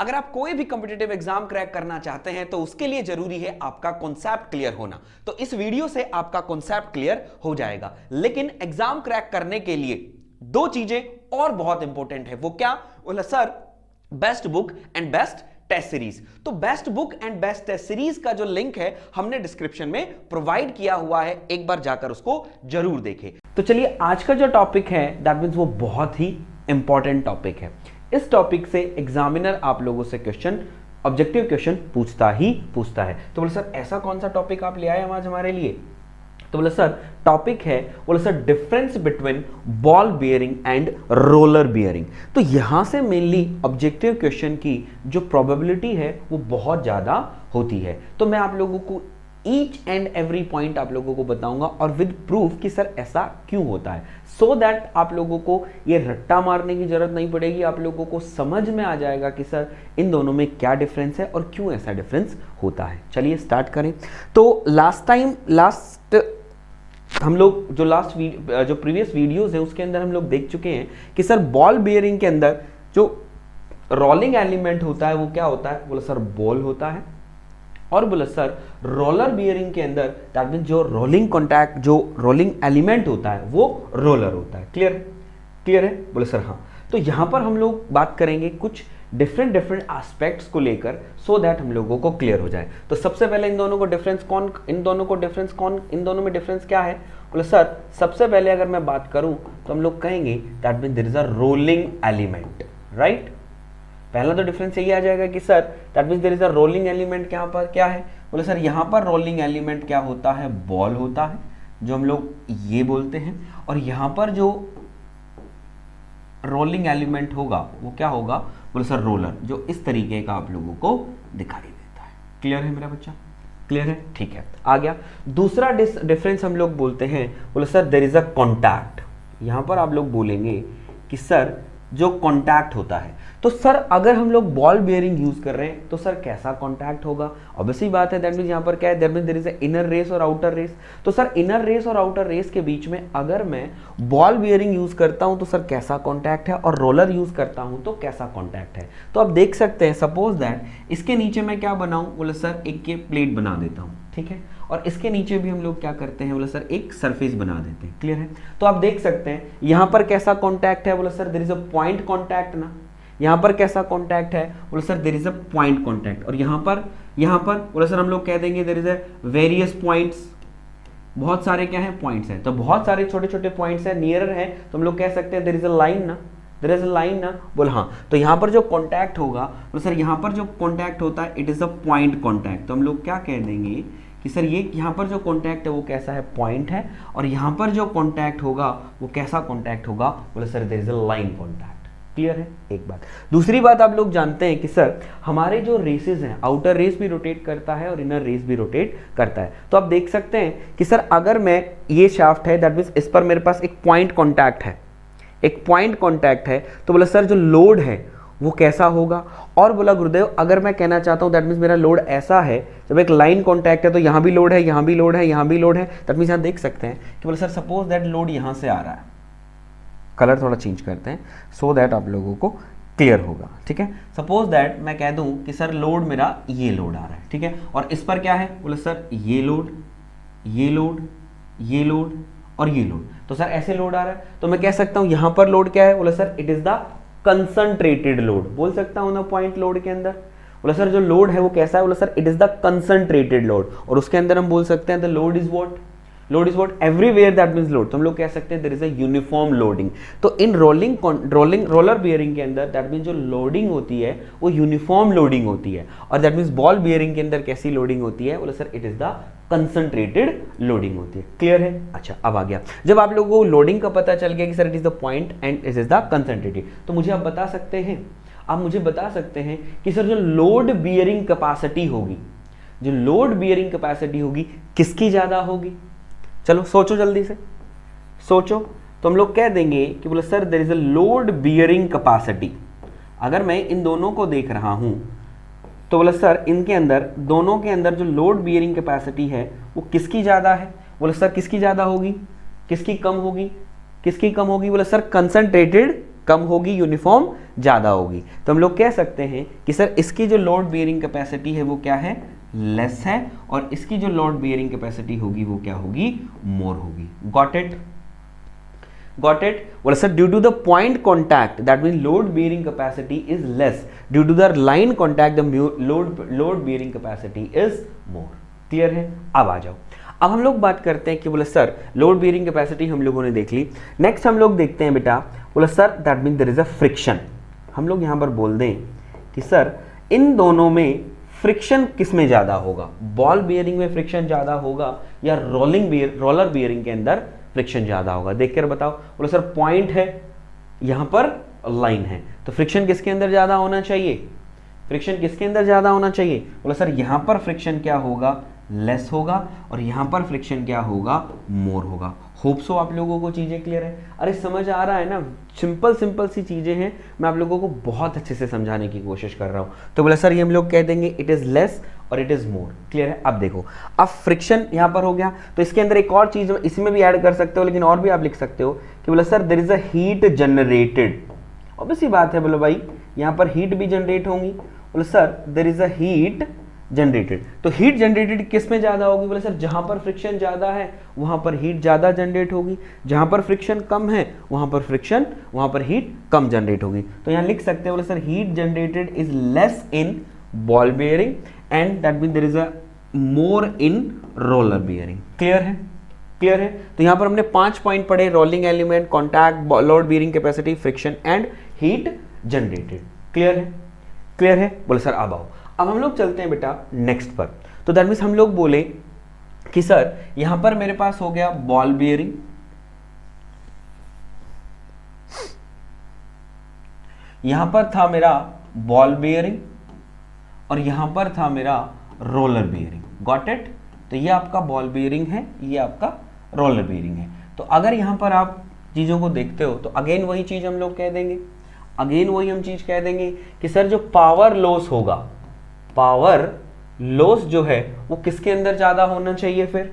अगर आप कोई भी कॉम्पिटिटिव एग्जाम क्रैक करना चाहते हैं तो उसके लिए जरूरी है आपका कॉन्सेप्ट क्लियर होना। तो इस वीडियो से आपका कॉन्सेप्ट क्लियर हो जाएगा। लेकिन एग्जाम क्रैक करने के लिए दो चीजें और बहुत इंपॉर्टेंट है। वो क्या? बोला sir best book and best test series. तो best book and best test series का जो लिंक है हमने डिस्क्रिप्शन में प्रोवाइड किया हुआ है, एक बार जाकर उसको जरूर देखें। तो चलिए आज का जो टॉपिक है दैट मींस वो बहुत ही इंपॉर्टेंट टॉपिक है। इस टॉपिक से एग्जामिनर आप लोगों से क्वेश्चन, ऑब्जेक्टिव क्वेश्चन पूछता है। तो बोले सर ऐसा कौन सा टॉपिक आप ले आए आज हमारे लिए? तो बोले सर टॉपिक है, बोले sir difference between ball bearing and roller bearing. तो यहां से मेनली ऑब्जेक्टिव क्वेश्चन की जो प्रोबेबिलिटी है वो बहुत ज्यादा होती है। तो मैं आप लोगों को ईच एंड एवरी पॉइंट आप लोगों को बताऊंगा और विद प्रूफ कि सर ऐसा क्यों होता है, सो दैट आप लोगों को ये रट्टा मारने की जरूरत नहीं पड़ेगी। आप लोगों को समझ में आ जाएगा कि सर इन दोनों में क्या डिफरेंस है और क्यों ऐसा डिफरेंस होता है। चलिए स्टार्ट करें। तो लास्ट हम लोग जो प्रीवियस वीडियोस हैं उसके अंदर हम लोग देख चुके हैं कि सर बॉल बियरिंग के अंदर जो रोलिंग एलिमेंट होता है वो क्या होता है? बोला सर बॉल होता है। और बोला सर रोलर बियरिंग के अंदर दैट मींस जो रोलिंग एलिमेंट होता है वो रोलर होता है। क्लियर है? बोले सर हाँ। तो यहां पर हम लोग बात करेंगे कुछ डिफरेंट एस्पेक्ट्स को लेकर, सो दैट हम लोगों को क्लियर हो जाए। तो सबसे पहले इन दोनों में डिफरेंस क्या है? बोले सर सबसे पहले अगर मैं बात करूं तो हम लोग कहेंगे that means there is a rolling element, right? पहला तो डिफरेंस यही आ जाएगा कि sir that means there is a rolling element. यहाँ पर क्या है? बोले सर यहाँ पर रोलिंग एलिमेंट क्या होता है? बॉल होता है, जो हम लोग ये बोलते हैं। और यहाँ पर जो रोलिंग एलिमेंट होगा वो क्या होगा? बोले सर रोलर, जो इस तरीके का आप लोगों को दिखाई देता है। क्लियर है मेरा बच्चा? क्लियर है? ठीक है, आ गया। दूसरा डिफरेंस हम लोग बोलते हैं, बोले sir there is a contact. यहाँ पर आप लोग बोलेंगे कि सर जो कॉन्टैक्ट होता है, तो सर अगर हम लोग बॉल बियरिंग यूज कर रहे हैं तो सर कैसा कॉन्टैक्ट होगा? ऑब्वियसली बात है, दैट मींस यहाँ पर क्या है? That means there is a inner race और आउटर रेस। तो सर इनर रेस और आउटर रेस के बीच में अगर मैं बॉल बियरिंग यूज करता हूं तो सर कैसा कॉन्टैक्ट है, और रोलर यूज करता हूं तो कैसा कॉन्टैक्ट है। तो आप देख सकते हैं, सपोज दैट इसके नीचे मैं क्या बनाऊं? बोले सर एक के प्लेट बना देता हूं, ठीक है। और इसके नीचे भी हम लोग क्या करते हैं? बोले सर एक सरफेस बना देते हैं। क्लियर है? तो आप देख सकते हैं यहां पर कैसा कॉन्टैक्ट है? बोले sir there is a point contact ना। यहां पर कैसा कॉन्टैक्ट है? बोले sir there is a point contact. और यहां पर बोले सर हम लोग कह देंगे there is a various points. बहुत सारे क्या है? पॉइंट्स हैं। तो बहुत सारे छोटे छोटे पॉइंट्स हैं, नियरर हैं, तो हम लोग कह सकते हैं देयर इज अ लाइन ना। देयर इज अ लाइन ना। बोल हाँ। तो यहां पर जो कॉन्टैक्ट होगा, बोले सर यहां पर जो कॉन्टैक्ट होता है it is a point contact. तो हम लोग क्या कह देंगे कि सर ये यहाँ पर जो कॉन्टैक्ट है वो कैसा है? पॉइंट है। और यहाँ पर जो कॉन्टैक्ट होगा वो कैसा कॉन्टैक्ट होगा? बोले sir there is a line contact. Clear है? एक बात। दूसरी बात आप लोग जानते हैं कि सर हमारे जो रेसेस हैं, आउटर रेस भी रोटेट करता है और इनर रेस भी रोटेट करता है। तो आप देख सकते हैं कि सर अगर मैं ये शाफ्ट है दैट मींस इस पर मेरे पास एक पॉइंट कॉन्टैक्ट है, तो बोला सर जो लोड है वो कैसा होगा? और बोला गुरुदेव अगर मैं कहना चाहता हूं दैट मींस मेरा लोड ऐसा है, जब एक लाइन कॉन्टैक्ट है तो यहां भी लोड है, यहां भी लोड है, यहां भी लोड है। दैट मींस यहां देख सकते हैं कि बोला सर सपोज दैट लोड यहां से आ रहा है। कलर थोड़ा चेंज करते हैं सो दैट आप लोगों को क्लियर होगा, ठीक है। सपोज दैट मैं कह दूं कि सर लोड मेरा ये लोड आ रहा है, ठीक है। और इस पर क्या है? बोले सर ये लोड, ये लोड, ये लोड और ये लोड। तो सर ऐसे लोड आ रहा है, तो मैं कह सकता हूं यहां पर लोड क्या है? बोले sir it is the concentrated load. बोल सकता हूं ना पॉइंट लोड के अंदर। बोला सर जो लोड है वो कैसा है? बोला sir it is the concentrated load. और उसके अंदर हम बोल सकते हैं the load is what everywhere that means load. तो हम लोग कह सकते हैं there is a uniform loading. तो इन रोलर बियरिंग के अंदर दैट मींस जो लोडिंग होती है वो यूनिफॉर्म लोडिंग होती है। और दैट मींस बॉल बियरिंग के अंदर कैसी लोडिंग होती है? बोला sir it is the concentrated loading होती है। क्लियर है? अच्छा अब आ गया, जब आप लोगों को लोडिंग का पता चल गया कि sir it is the point and it is the concentrated, तो मुझे आप बता सकते हैं कि सर जो लोड बियरिंग कैपेसिटी होगी किसकी ज्यादा होगी? चलो सोचो, जल्दी से सोचो। तो हम लोग कह देंगे कि बोले sir there is a load bearing capacity. अगर मैं इन दोनों को देख रहा हूं तो बोले सर इनके अंदर, दोनों के अंदर जो लोड बियरिंग कैपेसिटी है वो किसकी ज्यादा है? बोले सर किसकी ज्यादा होगी, किसकी कम होगी? बोले सर कंसंट्रेटेड कम होगी, यूनिफॉर्म ज़्यादा होगी। तो हम लोग कह सकते हैं कि सर इसकी जो लोड बियरिंग कैपेसिटी है वो क्या है, लेस है, और इसकी जो लोड बियरिंग कैपेसिटी होगी वो क्या होगी, मोर होगी। Got it, got it? Well sir, due to the point contact, that means load bearing capacity is less, due to the line contact the load bearing capacity is more। Clear है? अब आ जाओ, अब हम लोग बात करते हैं कि बोले सर लोड बियरिंग कैपेसिटी हम लोगों ने देख ली। नेक्स्ट हम लोग देखते हैं बेटा, बोले sir that mean there is a friction. हम लोग यहाँ पर बोल दें कि सर इन दोनों में फ्रिक्शन किस में ज़्यादा होगा, बॉल बियरिंग में फ्रिक्शन ज़्यादा होगा या रोलर बियरिंग के अंदर फ्रिक्शन ज़्यादा होगा? देख कर बताओ। बोले सर पॉइंट है, यहाँ पर लाइन है, तो फ्रिक्शन किसके अंदर ज़्यादा होना चाहिए, फ्रिक्शन किसके अंदर ज़्यादा होना चाहिए? बोले सर यहाँ पर फ्रिक्शन क्या होगा, लेस होगा, और यहाँ पर फ्रिक्शन क्या होगा, मोर होगा। होप सो आप लोगों को चीज़ें क्लियर है? अरे समझ आ रहा है ना, सिंपल सिंपल सी चीज़ें हैं, मैं आप लोगों को बहुत अच्छे से समझाने की कोशिश कर रहा हूँ। तो बोले सर ये हम लोग कह देंगे इट इज़ लेस और इट इज़ मोर। क्लियर है? अब देखो, अब फ्रिक्शन यहाँ पर हो गया, तो इसके अंदर एक और चीज़ इसमें भी ऐड कर सकते हो, लेकिन और भी आप लिख सकते हो कि बोले sir there is a heat generated. Obviously बात है, बोले भाई यहाँ पर हीट भी जनरेट होंगी। बोले sir there is a heat generated, तो हीट जनरेटेड किस में ज़्यादा होगी? बोले सर जहाँ पर फ्रिक्शन ज़्यादा है वहाँ पर हीट ज़्यादा जनरेट होगी, जहाँ पर फ्रिक्शन कम है वहाँ पर हीट कम जनरेट होगी। तो यहाँ लिख सकते हैं बोले sir heat generated is less in ball bearing and that mean there is a more in roller bearing. Clear है? क्लियर है? तो यहाँ पर हमने 5 पॉइंट पढ़े, rolling element, contact, load bearing capacity, friction and heat generated. Clear है? Clear है? बोले सर अब आओ, अब हम लोग चलते हैं बेटा नेक्स्ट पर। तो दैट मीन्स हम लोग बोले कि सर यहां पर मेरे पास हो गया बॉल बियरिंग, यहां पर था मेरा बॉल बियरिंग और यहां पर था मेरा रोलर बियरिंग। Got it? तो ये आपका बॉल बियरिंग है, ये आपका रोलर बियरिंग है। तो अगर यहां पर आप चीजों को देखते हो तो अगेन वही चीज हम लोग कह देंगे, अगेन वही हम चीज कह देंगे कि सर जो पावर लॉस होगा, पावर लॉस जो है वो किसके अंदर ज्यादा होना चाहिए? फिर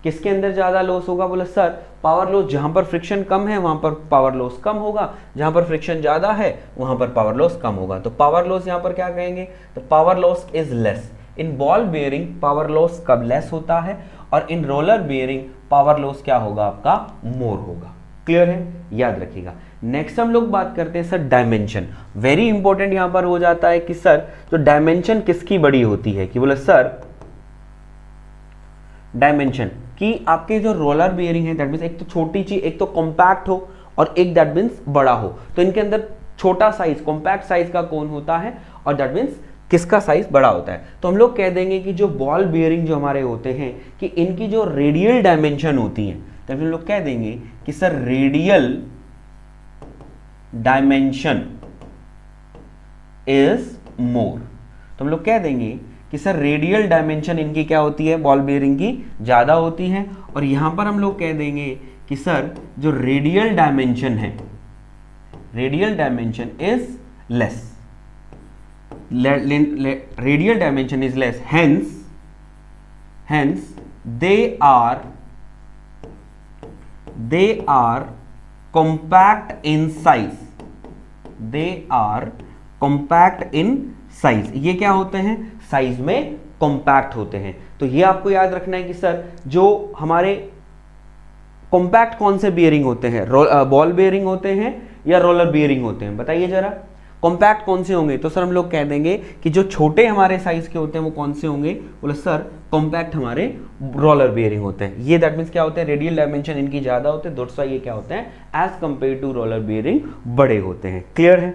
किसके अंदर ज्यादा लॉस होगा? बोले सर पावर लॉस जहां पर फ्रिक्शन कम है वहां पर पावर लॉस कम होगा, जहां पर फ्रिक्शन ज्यादा है वहां पर पावर लॉस कम होगा। तो पावर लॉस यहां पर क्या कहेंगे? तो power loss is less. In ball bearing power loss कब लेस होता है और इन रोलर बियरिंग पावर लॉस क्या होगा आपका? मोर होगा। क्लियर है? याद रखिएगा। नेक्स्ट हम लोग बात करते हैं सर डायमेंशन। वेरी इंपॉर्टेंट यहां पर हो जाता है कि सर तो डायमेंशन किसकी बड़ी होती है? कि बोले सर डायमेंशन कि आपके जो रोलर बियरिंग है दैट मींस एक तो छोटी चीज, एक तो कॉम्पैक्ट हो और एक दैट मींस बड़ा हो। तो इनके अंदर छोटा साइज कॉम्पैक्ट साइज का कौन होता है और दैट मींस किसका साइज बड़ा होता है? तो हम लोग कह देंगे कि जो बॉल बियरिंग जो हमारे होते हैं कि इनकी जो रेडियल डायमेंशन होती है, तो हम लोग कह देंगे कि sir radial dimension is more. तो हम लोग कह देंगे कि सर रेडियल डायमेंशन इनकी क्या होती है? बॉल बियरिंग की ज्यादा होती है। और यहां पर हम लोग कह देंगे कि सर जो रेडियल डायमेंशन है, radial dimension is less, radial dimension is less, hence they are compact in size, they are compact in size। ये क्या होते हैं? साइज में कॉम्पैक्ट होते हैं। तो ये आपको याद रखना है कि सर जो हमारे कॉम्पैक्ट कौन से बियरिंग होते हैं? बॉल बियरिंग होते हैं या रोलर बियरिंग होते हैं? बताइए जरा, कॉम्पैक्ट कौन से होंगे? तो सर हम लोग कह देंगे कि जो छोटे हमारे साइज के होते हैं वो कौन से होंगे? बोले सर कॉम्पैक्ट हमारे रोलर बियरिंग होते हैं। ये दैट मीन्स क्या होते हैं? रेडियल डायमेंशन इनकी ज्यादा होते हैं, दोस्तों ये क्या होते हैं? As compare to roller bearing बड़े होते हैं। क्लियर है?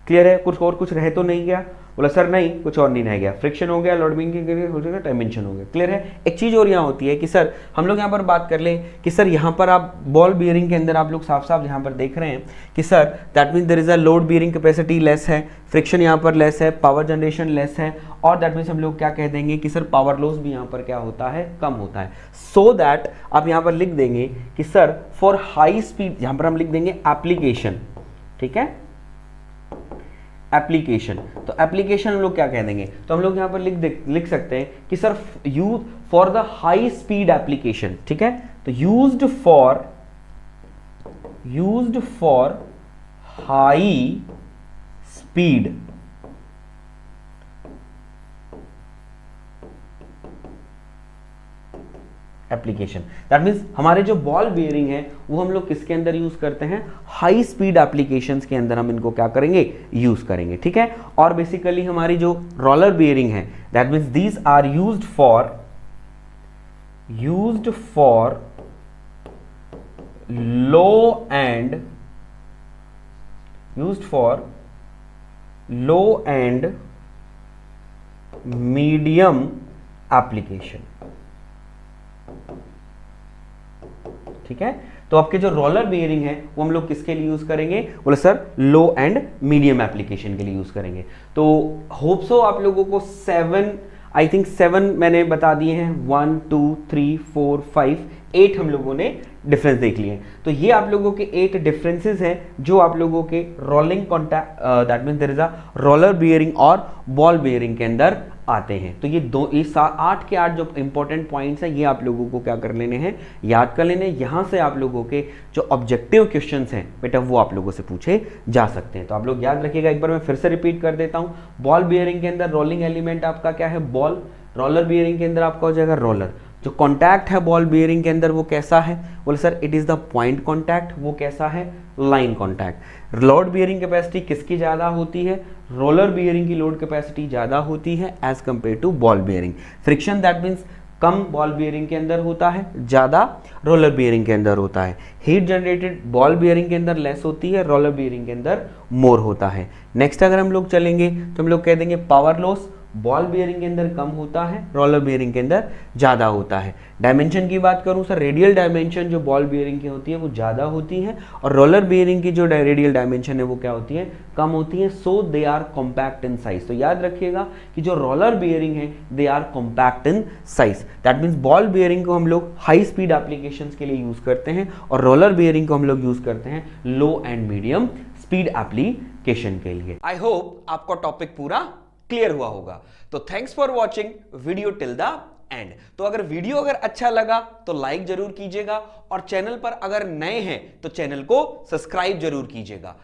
क्लियर है? कुछ और कुछ रह तो नहीं गया? बोला सर नहीं, कुछ और नहीं रह गया। फ्रिक्शन हो गया, लोड बियरिंग हो गया, डायमेंशन हो गया। क्लियर है? एक चीज और यहाँ होती है कि सर हम लोग यहाँ पर बात कर लें कि सर यहाँ पर आप बॉल बियरिंग के अंदर आप लोग साफ साफ यहाँ पर देख रहे हैं कि sir that means there is a load bearing capacity less है, फ्रिक्शन यहाँ पर लेस है, पावर जनरेशन लेस है, और दैट मीन्स हम लोग क्या कह देंगे कि सर पावर लॉस भी यहाँ पर क्या होता है? कम होता है। सो दैट आप यहाँ पर लिख देंगे कि सर फॉर हाई स्पीड, यहाँ पर हम लिख देंगे एप्लीकेशन। ठीक है? एप्लीकेशन, तो एप्लीकेशन हम लोग क्या कह देंगे? तो हम लोग यहां पर लिख सकते हैं कि sir use for the high speed application. ठीक है? तो used for high speed application. That means हमारे जो बॉल बियरिंग है वो हम लोग किसके अंदर यूज करते हैं, हाई स्पीड एप्लीकेशंस के अंदर हम इनको क्या करेंगे, यूज करेंगे, ठीक है। और बेसिकली हमारी जो रोलर बियरिंग है, that means these are used for low and medium application, ठीक है। तो आपके जो रोलर बियरिंग है वो हम लोग किसके लिए यूज करेंगे, बोले sir low and medium application के लिए यूज करेंगे। तो होप सो आप लोगों को 7 मैंने बता दिए हैं, 1 2 3 4 5 8 हम लोगों ने डिफरेंस देख लिए हैं। तो ये आप लोगों के 8 डिफरेंसेस हैं जो आप लोगों के rolling contact, that mean there is a roller bearing और बॉल बियरिंग के अंदर आते हैं। तो ये 8 के 8 जो इंपॉर्टेंट पॉइंट्स हैं ये आप लोगों को क्या कर लेने हैं, याद कर लेने। यहाँ से आप लोगों के जो ऑब्जेक्टिव क्वेश्चंस हैं बेटा वो आप लोगों से पूछे जा सकते हैं। तो आप लोग याद रखिएगा, एक बार मैं फिर से रिपीट कर देता हूँ। बॉल बियरिंग के अंदर रोलिंग एलिमेंट आपका क्या है, बॉल। रोलर बियरिंग के अंदर आपका हो जाएगा रोलर। जो कॉन्टैक्ट है बॉल बियरिंग के अंदर वो कैसा है, बोले sir it is the point contact. वो कैसा है, line contact. Load bearing capacity किसकी ज्यादा होती है, रोलर बियरिंग की लोड कैपेसिटी ज्यादा होती है as compare to ball bearing. Friction that means कम बॉल बियरिंग के अंदर होता है, ज्यादा रोलर बियरिंग के अंदर होता है। हीट जनरेटेड बॉल बियरिंग के अंदर लेस होती है, रोलर बियरिंग के अंदर मोर होता है। नेक्स्ट अगर हम लोग चलेंगे तो हम लोग कह देंगे पावर लॉस बॉल बियरिंग के अंदर कम होता है, रोलर बियरिंग के अंदर ज्यादा होता है। डायमेंशन की बात करूं सर, रेडियल डायमेंशन जो बॉल बियरिंग की होती है वो ज्यादा होती है और रोलर बियरिंग की जो रेडियल डायमेंशन है वो क्या होती है, कम होती है। So they are compact in size. तो याद रखिएगा कि जो रोलर बियरिंग है they are compact in size. That means ball bearing को हम लोग हाई स्पीड एप्लीकेशंस के लिए यूज करते हैं और रोलर बियरिंग को हम लोग यूज करते हैं लो एंड मीडियम स्पीड एप्लीकेशन के लिए। आई होप आपको टॉपिक पूरा क्लियर हुआ होगा। तो thanks for watching video till the end. तो अगर वीडियो अगर अच्छा लगा तो लाइक जरूर कीजिएगा और चैनल पर अगर नए हैं तो चैनल को सब्सक्राइब जरूर कीजिएगा।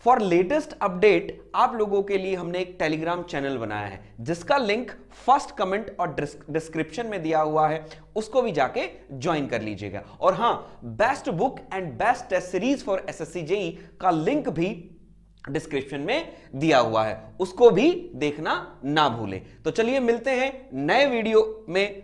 फॉर लेटेस्ट अपडेट आप लोगों के लिए हमने एक टेलीग्राम चैनल बनाया है जिसका लिंक फर्स्ट कमेंट और डिस्क्रिप्शन में दिया हुआ है, उसको भी जाके ज्वाइन कर लीजिएगा। और हां, best book and best test series for SSC JEE का लिंक भी डिस्क्रिप्शन में दिया हुआ है, उसको भी देखना ना भूलें। तो चलिए मिलते हैं नए वीडियो में